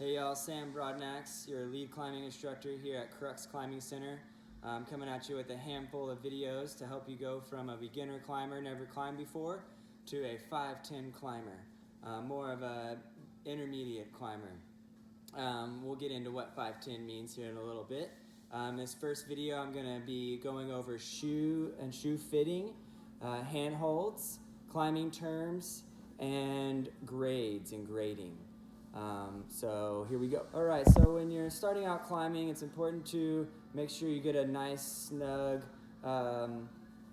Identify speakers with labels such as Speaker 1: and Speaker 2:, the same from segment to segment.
Speaker 1: Hey y'all, Sam Broadnax, your lead climbing instructor here at Crux Climbing Center. I'm coming at you with a handful of videos to help you go from a beginner climber, never climbed before, to a 5'10" climber, more of a intermediate climber. We'll get into what 5'10" means here in a little bit. This first video I'm going to be going over shoe and shoe fitting, handholds, climbing terms, and grades and grading. So here we go. All right, so when you're starting out climbing, it's important to make sure you get a nice, snug,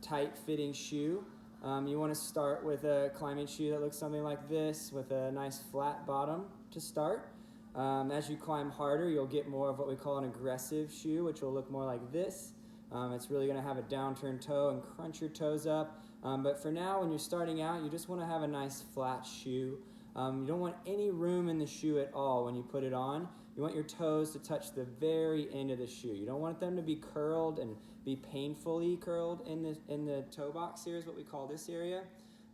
Speaker 1: tight-fitting shoe. You want to start with a climbing shoe that looks something like this, with a nice flat bottom to start. As you climb harder, you'll get more of what we call an aggressive shoe, which will look more like this. It's really going to have a downturned toe and crunch your toes up. But for now, when you're starting out, you just want to have a nice flat shoe. You don't want any room in the shoe at all when you put it on. You want your toes to touch the very end of the shoe. You don't want them to be curled and be painfully curled in the toe box here is what we call this area.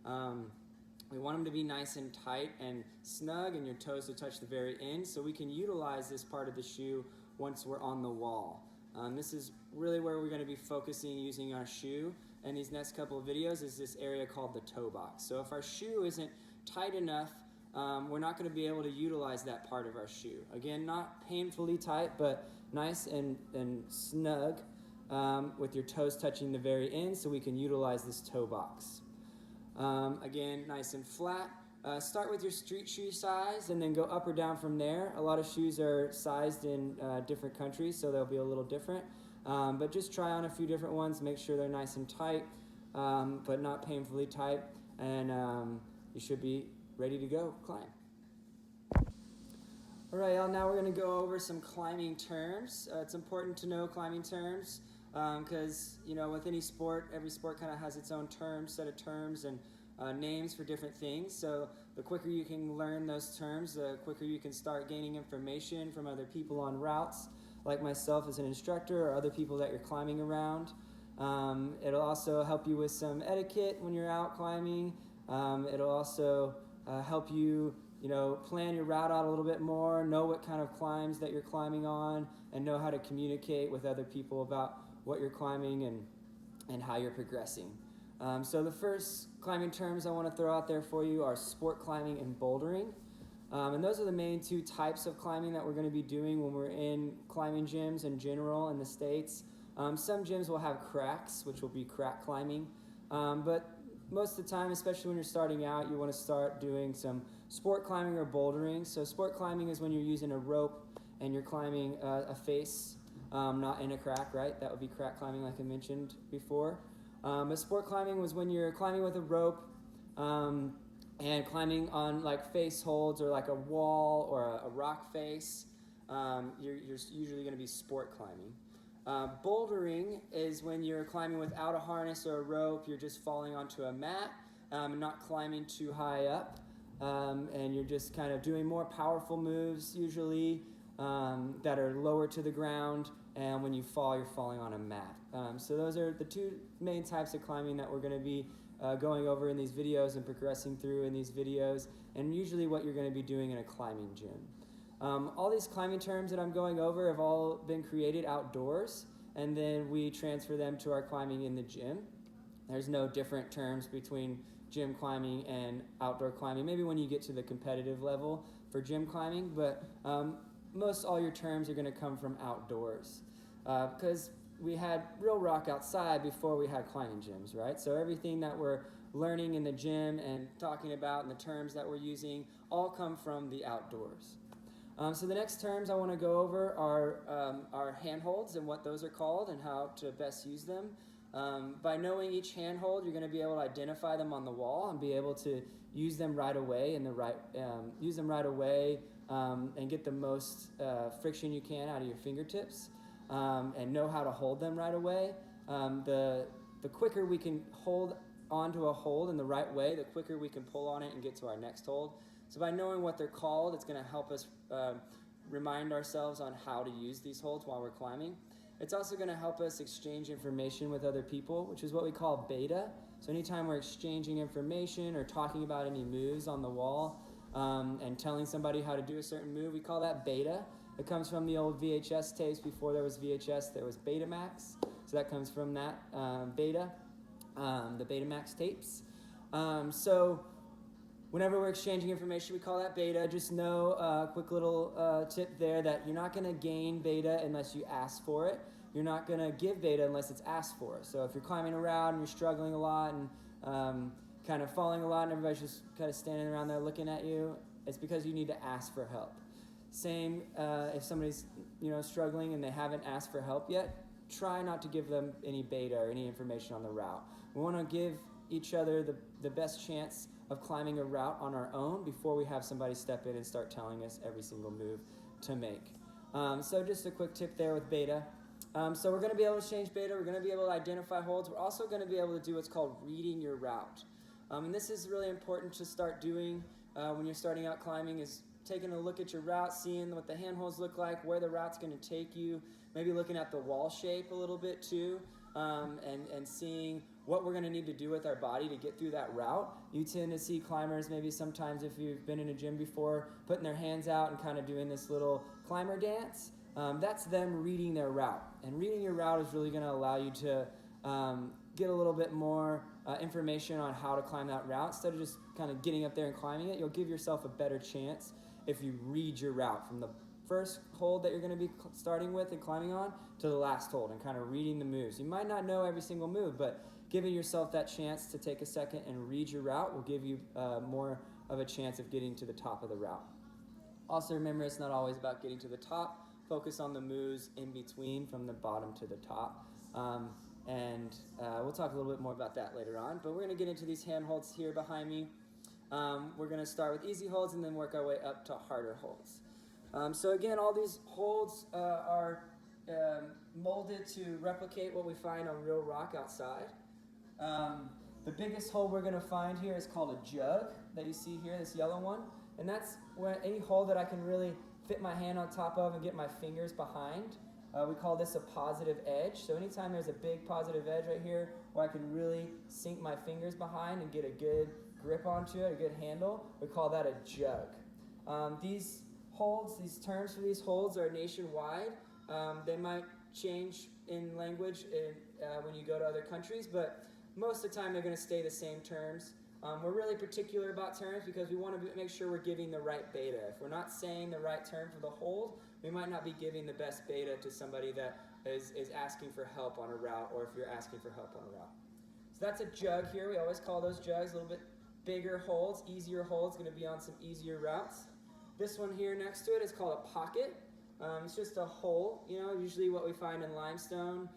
Speaker 1: We want them to be nice and tight and snug and your toes to touch the very end so we can utilize this part of the shoe once we're on the wall. This is really where we're going to be focusing using our shoe in these next couple of videos is this area called the toe box. So if our shoe isn't tight enough, we're not going to be able to utilize that part of our shoe. Again, not painfully tight, but nice and snug with your toes touching the very end so we can utilize this toe box. Again, nice and flat. Start with your street shoe size and then go up or down from there. A lot of shoes are sized in different countries, so they'll be a little different. But just try on a few different ones, make sure they're nice and tight, but not painfully tight, and you should be ready to go climb. All right, y'all, now we're going to go over some climbing terms. It's important to know climbing terms because, with any sport, every sport kind of has its own set of terms and names for different things. So the quicker you can learn those terms, the quicker you can start gaining information from other people on routes, like myself as an instructor or other people that you're climbing around. It'll also help you with some etiquette when you're out climbing. It'll also help you, plan your route out a little bit more, know what kind of climbs that you're climbing on, and know how to communicate with other people about what you're climbing and how you're progressing. So the first climbing terms I want to throw out there for you are sport climbing and bouldering. And those are the main two types of climbing that we're going to be doing when we're in climbing gyms in general in the States. Some gyms will have cracks, which will be crack climbing. But most of the time, especially when you're starting out, you want to start doing some sport climbing or bouldering. So sport climbing is when you're using a rope and you're climbing a face, not in a crack, right? That would be crack climbing like I mentioned before. But sport climbing was when you're climbing with a rope and climbing on like face holds or like a wall or a rock face. You're usually going to be sport climbing. Bouldering is when you're climbing without a harness or a rope. You're just falling onto a mat and not climbing too high up. And you're just kind of doing more powerful moves usually that are lower to the ground. And when you fall, you're falling on a mat. So those are the two main types of climbing that we're going to be going over in these videos and progressing through in these videos. And usually what you're going to be doing in a climbing gym. All these climbing terms that I'm going over have all been created outdoors, and then we transfer them to our climbing in the gym. There's no different terms between gym climbing and outdoor climbing, maybe when you get to the competitive level for gym climbing, but most all your terms are going to come from outdoors because we had real rock outside before we had climbing gyms, right? So everything that we're learning in the gym and talking about and the terms that we're using all come from the outdoors. So the next terms I want to go over are handholds and what those are called and how to best use them. By knowing each handhold, you're going to be able to identify them on the wall and be able to use them right away and get the most friction you can out of your fingertips and know how to hold them right away. The quicker we can hold onto a hold in the right way, the quicker we can pull on it and get to our next hold. So by knowing what they're called, it's going to help us remind ourselves on how to use these holds while we're climbing. It's also going to help us exchange information with other people, which is what we call beta. So anytime we're exchanging information or talking about any moves on the wall, and telling somebody how to do a certain move. We call that beta. It comes from the old VHS tapes. Before there was VHS, there was Betamax. So that comes from that beta, the Betamax tapes. So whenever we're exchanging information, we call that beta. Just know a quick little tip there that you're not going to gain beta unless you ask for it. You're not going to give beta unless it's asked for. So if you're climbing around and you're struggling a lot and kind of falling a lot and everybody's just kind of standing around there looking at you, it's because you need to ask for help. Same if somebody's struggling and they haven't asked for help yet, try not to give them any beta or any information on the route. We want to give each other the best chance of climbing a route on our own before we have somebody step in and start telling us every single move to make. So just a quick tip there with beta. So we're going to be able to change beta. We're going to be able to identify holds. We're also going to be able to do what's called reading your route. And this is really important to start doing when you're starting out climbing, is taking a look at your route, seeing what the handholds look like, where the route's going to take you, maybe looking at the wall shape a little bit too, and seeing what we're going to need to do with our body to get through that route. You tend to see climbers, maybe sometimes if you've been in a gym before, putting their hands out and kind of doing this little climber dance. That's them reading their route. And reading your route is really going to allow you to get a little bit more information on how to climb that route. Instead of just kind of getting up there and climbing it, you'll give yourself a better chance if you read your route from the first hold that you're going to be starting with and climbing on to the last hold, and kind of reading the moves. You might not know every single move, but giving yourself that chance to take a second and read your route will give you more of a chance of getting to the top of the route. Also remember, it's not always about getting to the top. Focus on the moves in between from the bottom to the top. We'll talk a little bit more about that later on, but we're going to get into these handholds here behind me. We're going to start with easy holds and then work our way up to harder holds. So again, all these holds are molded to replicate what we find on real rock outside. The biggest hold we're going to find here is called a jug that you see here, this yellow one. And that's any hold that I can really fit my hand on top of and get my fingers behind. We call this a positive edge. So anytime there's a big positive edge right here where I can really sink my fingers behind and get a good grip onto it, a good handle, we call that a jug. These holds, these terms for these holds are nationwide. They might change in language when you go to other countries, but most of the time they're going to stay the same terms. We're really particular about terms because we want to make sure we're giving the right beta. If we're not saying the right term for the hold, we might not be giving the best beta to somebody that is asking for help on a route, or if you're asking for help on a route. So that's a jug here. We always call those jugs. A little bit bigger holds, easier holds, going to be on some easier routes. This one here next to it is called a pocket. It's just a hole, usually what we find in limestone,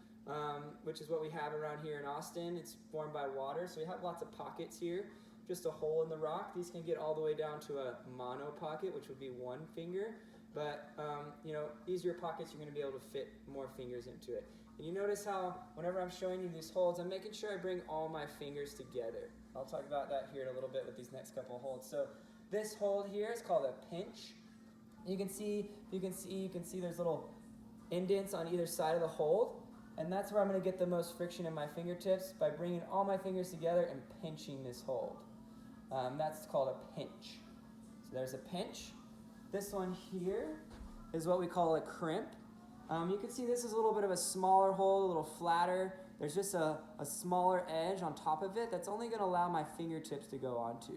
Speaker 1: which is what we have around here in Austin. It's formed by water, so we have lots of pockets here. Just a hole in the rock. These can get all the way down to a mono pocket, which would be one finger. But, easier pockets, you're going to be able to fit more fingers into it. And you notice how whenever I'm showing you these holds, I'm making sure I bring all my fingers together. I'll talk about that here in a little bit with these next couple of holds. So this hold here is called a pinch. You can see there's little indents on either side of the hold. And that's where I'm going to get the most friction in my fingertips, by bringing all my fingers together and pinching this hold. That's called a pinch. So there's a pinch. This one here is what we call a crimp. You can see this is a little bit of a smaller hold, a little flatter. There's just a smaller edge on top of it that's only going to allow my fingertips to go onto.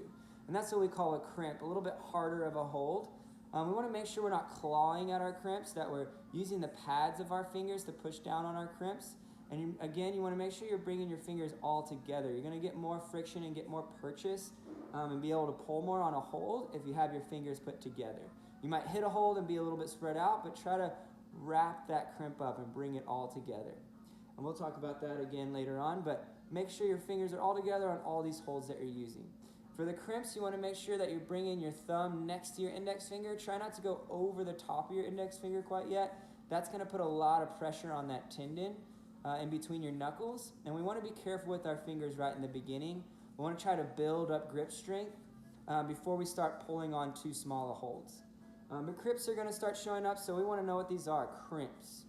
Speaker 1: And that's what we call a crimp, a little bit harder of a hold. We want to make sure we're not clawing at our crimps, that we're using the pads of our fingers to push down on our crimps. And again, you want to make sure you're bringing your fingers all together. You're going to get more friction and get more purchase and be able to pull more on a hold if you have your fingers put together. You might hit a hold and be a little bit spread out, but try to wrap that crimp up and bring it all together. And we'll talk about that again later on, but make sure your fingers are all together on all these holds that you're using. For the crimps, you want to make sure that you're bringing your thumb next to your index finger. Try not to go over the top of your index finger quite yet. That's going to put a lot of pressure on that tendon in between your knuckles. And we want to be careful with our fingers right in the beginning. We want to try to build up grip strength before we start pulling on too small a holds. But crimps are going to start showing up, so we want to know what these are. Crimps.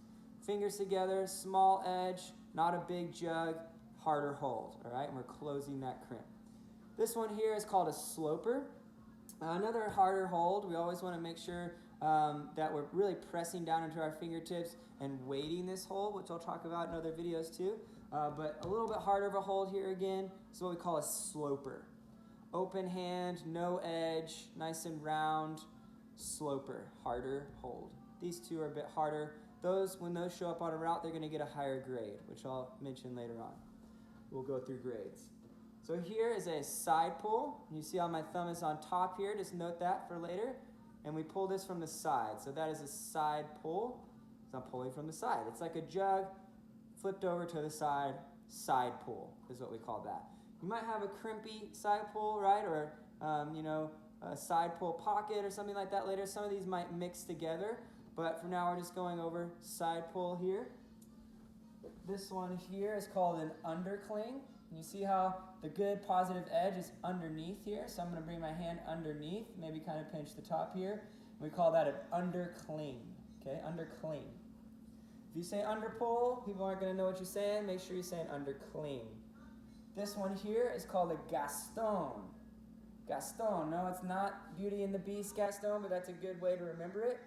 Speaker 1: Fingers together, small edge, not a big jug, harder hold. All right, and we're closing that crimp. This one here is called a sloper. Another harder hold, we always want to make sure that we're really pressing down into our fingertips and weighting this hold, which I'll talk about in other videos too. But a little bit harder of a hold here again is what we call a sloper. Open hand, no edge, nice and round, sloper, harder hold. These two are a bit harder. When those show up on a route, they're going to get a higher grade, which I'll mention later on. We'll go through grades. So here is a side pull. You see how my thumb is on top here. Just note that for later. And we pull this from the side. So that is a side pull. So I'm pulling from the side. It's like a jug flipped over to the side. Side pull is what we call that. You might have a crimpy side pull, right? Or, a side pull pocket or something like that later. Some of these might mix together. But for now, we're just going over side pull here. This one here is called an undercling. You see how the good positive edge is underneath here. So I'm going to bring my hand underneath, maybe kind of pinch the top here. We call that an undercling. Okay, undercling. If you say underpull, people aren't going to know what you're saying. Make sure you're saying undercling. This one here is called a Gaston. Gaston. No, it's not Beauty and the Beast Gaston, but that's a good way to remember it.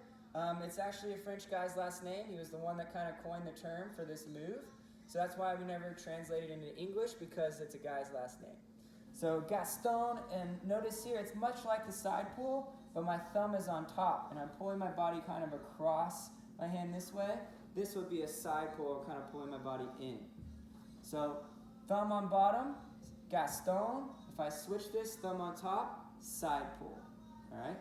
Speaker 1: It's actually a French guy's last name. He was the one that kind of coined the term for this move. So that's why we never translate it into English, because it's a guy's last name. So Gaston, and notice here, it's much like the side pull, but my thumb is on top, and I'm pulling my body kind of across my hand this way. This would be a side pull, kind of pulling my body in. So thumb on bottom, Gaston. If I switch this, thumb on top, side pull. All right?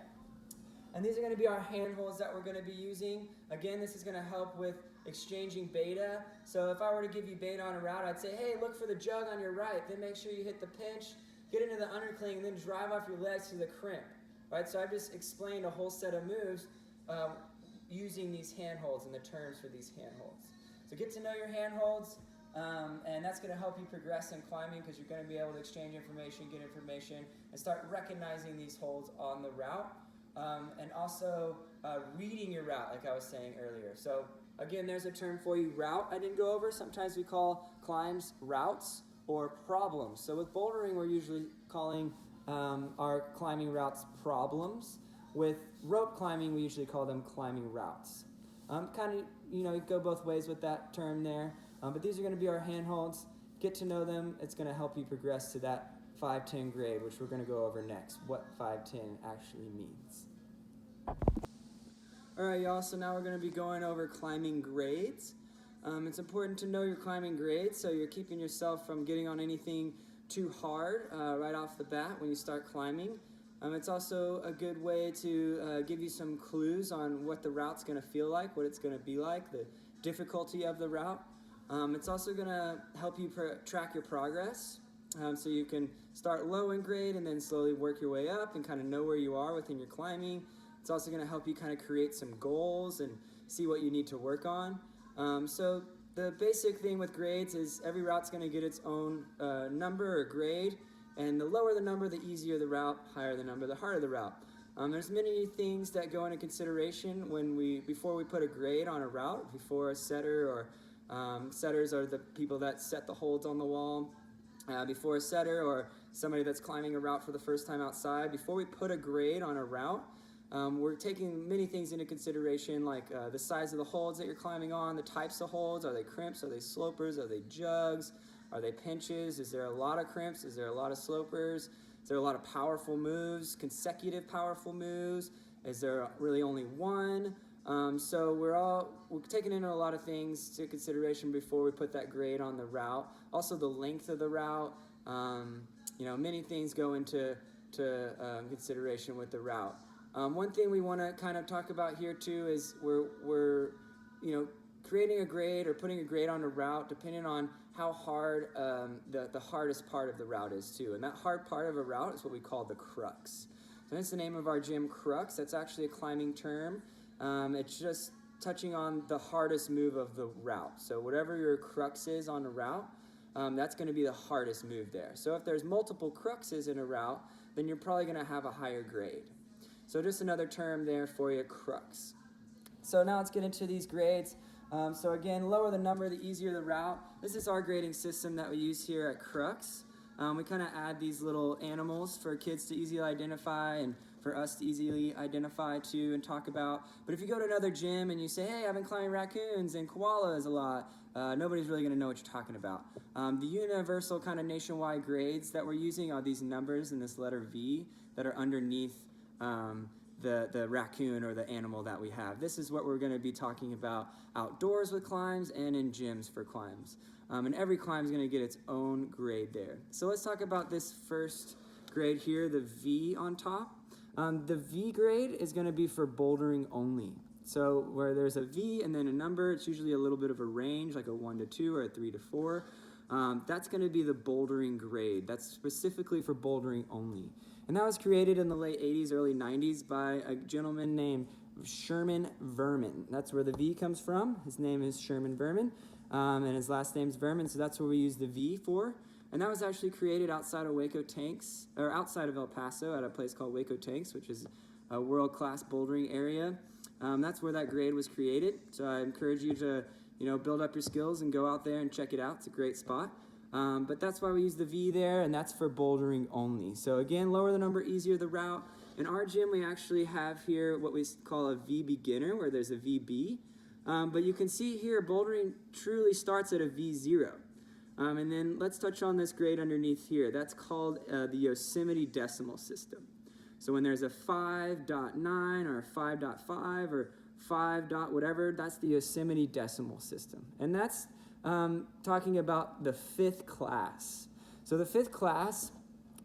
Speaker 1: And these are going to be our hand holds that we're going to be using. Again, this is going to help with exchanging beta. So if I were to give you beta on a route, I'd say, hey, look for the jug on your right. Then make sure you hit the pinch, get into the undercling, and then drive off your legs to the crimp. Right? So I've just explained a whole set of moves using these hand holds and the terms for these hand holds. So get to know your hand holds, and that's going to help you progress in climbing, because you're going to be able to exchange information, get information, and start recognizing these holds on the route. And also reading your route, like I was saying earlier. So again, there's a term for you, route, I didn't go over. Sometimes we call climbs routes or problems. So with bouldering, we're usually calling our climbing routes problems. With rope climbing, we usually call them climbing routes. You go both ways with that term there. But these are going to be our handholds. Get to know them. It's going to help you progress to that 5-10 grade, which we're going to go over next, what 5-10 actually means. Alright, y'all, so now we're going to be going over climbing grades. It's important to know your climbing grades, so you're keeping yourself from getting on anything too hard right off the bat when you start climbing. It's also a good way to give you some clues on what the route's going to feel like, what it's going to be like, the difficulty of the route. It's also going to help you track your progress. So you can start low in grade and then slowly work your way up and kind of know where you are within your climbing. It's also going to help you kind of create some goals and see what you need to work on. So the basic thing with grades is every route's going to get its own number or grade, and the lower the number, the easier the route, higher the number, the harder the route. There's many things that go into consideration before we put a grade on a route, before a setter, or setters are the people that set the holds on the wall. Before a setter or somebody that's climbing a route for the first time outside, before we put a grade on a route, we're taking many things into consideration, like the size of the holds that you're climbing on, the types of holds. Are they crimps? Are they slopers? Are they jugs? Are they pinches? Is there a lot of crimps? Is there a lot of slopers? Is there a lot of powerful moves, consecutive powerful moves? Is there really only one? So we're taking into a lot of things to consideration before we put that grade on the route. Also the length of the route. Many things go into consideration with the route. One thing we want to kind of talk about here too is we're creating a grade or putting a grade on a route depending on how hard the hardest part of the route is too. And that hard part of a route is what we call the crux. So that's the name of our gym, crux. That's actually a climbing term. It's just touching on the hardest move of the route. So whatever your crux is on a route, that's going to be the hardest move there. So if there's multiple cruxes in a route, then you're probably going to have a higher grade. So just another term there for you, crux. So now let's get into these grades. So again, lower the number, the easier the route. This is our grading system that we use here at Crux. We kind of add these little animals for kids to easily identify and for us to easily identify to and talk about. But if you go to another gym and you say, hey, I've been climbing raccoons and koalas a lot, nobody's really going to know what you're talking about. The universal kind of nationwide grades that we're using are these numbers and this letter V that are underneath the raccoon or the animal that we have. This is what we're going to be talking about outdoors with climbs and in gyms for climbs. And every climb is going to get its own grade there. So let's talk about this first grade here, the V on top. The V grade is going to be for bouldering only. So where there's a V and then a number, it's usually a little bit of a range, like a 1 to 2 or a 3 to 4. That's going to be the bouldering grade. That's specifically for bouldering only. And that was created in the late 80s, early 90s by a gentleman named Sherman Vermin. That's where the V comes from. His name is Sherman Vermin, and his last name's Vermin, so that's what we use the V for. And that was actually created outside of Waco Tanks, or outside of El Paso at a place called Waco Tanks, which is a world-class bouldering area. That's where that grade was created. So I encourage you to, build up your skills and go out there and check it out. It's a great spot. But that's why we use the V there, and that's for bouldering only. So again, lower the number, easier the route. In our gym, we actually have here what we call a V beginner, where there's a VB. But you can see here, bouldering truly starts at a V0. And then let's touch on this grade underneath here. That's called the Yosemite Decimal System. So when there's a 5.9 or a 5.5 or 5. Whatever, that's the Yosemite Decimal System. And that's talking about the 5th class. So the 5th class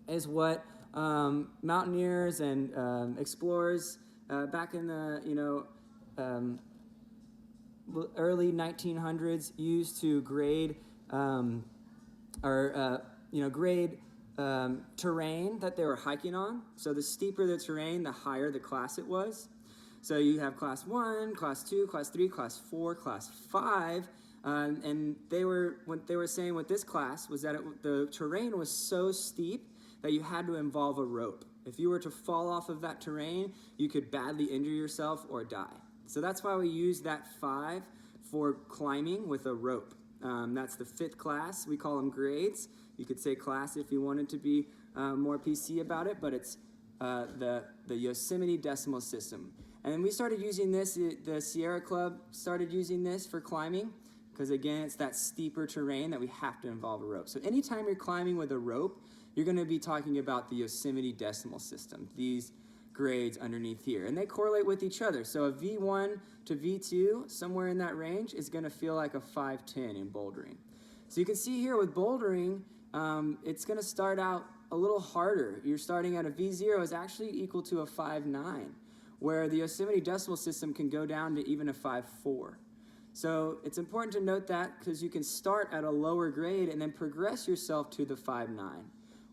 Speaker 1: is what mountaineers and explorers back in the early 1900s used to grade grade terrain that they were hiking on. So the steeper the terrain, the higher the class it was. So you have class 1, class 2, class 3, class 4, class 5. And what they were saying with this class was that the terrain was so steep that you had to involve a rope. If you were to fall off of that terrain, you could badly injure yourself or die. So that's why we use that 5 for climbing with a rope. That's the 5th class. We call them grades. You could say class if you wanted to be more PC about it, but it's the Yosemite Decimal System. And we started using this, the Sierra Club started using this for climbing, because again, it's that steeper terrain that we have to involve a rope. So anytime you're climbing with a rope, you're going to be talking about the Yosemite Decimal System, these grades underneath here. And they correlate with each other. So a V1 to V2, somewhere in that range, is going to feel like a 510 in bouldering. So you can see here with bouldering, it's going to start out a little harder. You're starting at a V0 is actually equal to a 5.9, where the Yosemite Decimal System can go down to even a 5.4. So it's important to note that, because you can start at a lower grade and then progress yourself to the 5.9.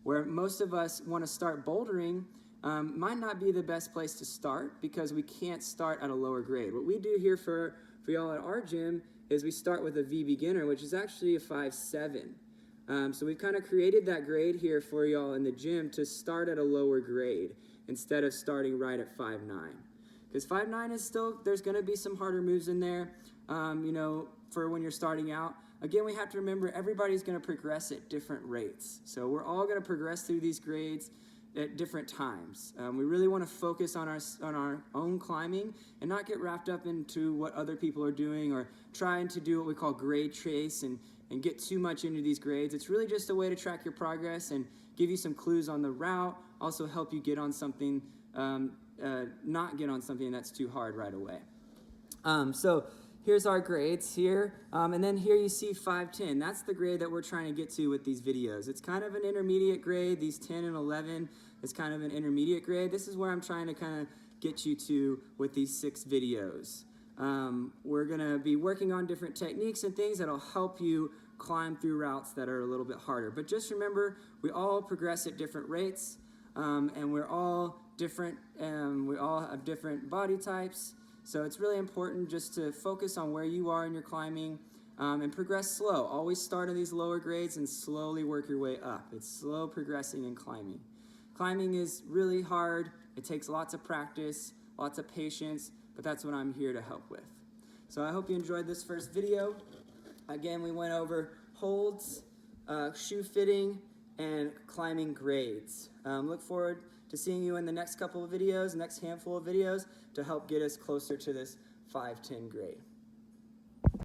Speaker 1: Where most of us want to start bouldering, might not be the best place to start, because we can't start at a lower grade. What we do here for y'all at our gym is we start with a V beginner, which is actually a 5.7. So we've kind of created that grade here for y'all in the gym to start at a lower grade instead of starting right at 5.9. Because 5.9 is still, there's going to be some harder moves in there, for when you're starting out. Again, we have to remember everybody's going to progress at different rates. So we're all going to progress through these grades at different times. We really want to focus on our own climbing and not get wrapped up into what other people are doing or trying to do what we call grade chase and get too much into these grades. It's really just a way to track your progress and give you some clues on the route, also help you get on something, not get on something that's too hard right away. So here's our grades here, and then here you see 5.10. That's the grade that we're trying to get to with these videos. It's kind of an intermediate grade. These 10 and 11 is kind of an intermediate grade. This is where I'm trying to kind of get you to with these 6 videos. We're going to be working on different techniques and things that'll help you climb through routes that are a little bit harder. But just remember, we all progress at different rates, and we're all different, we all have different body types. So it's really important just to focus on where you are in your climbing, and progress slow. Always start on these lower grades and slowly work your way up. It's slow progressing and climbing. Climbing is really hard. It takes lots of practice, lots of patience, but that's what I'm here to help with. So I hope you enjoyed this first video. Again, we went over holds, shoe fitting, and climbing grades. Look forward to seeing you in the next couple of videos, next handful of videos, to help get us closer to this 510 grade.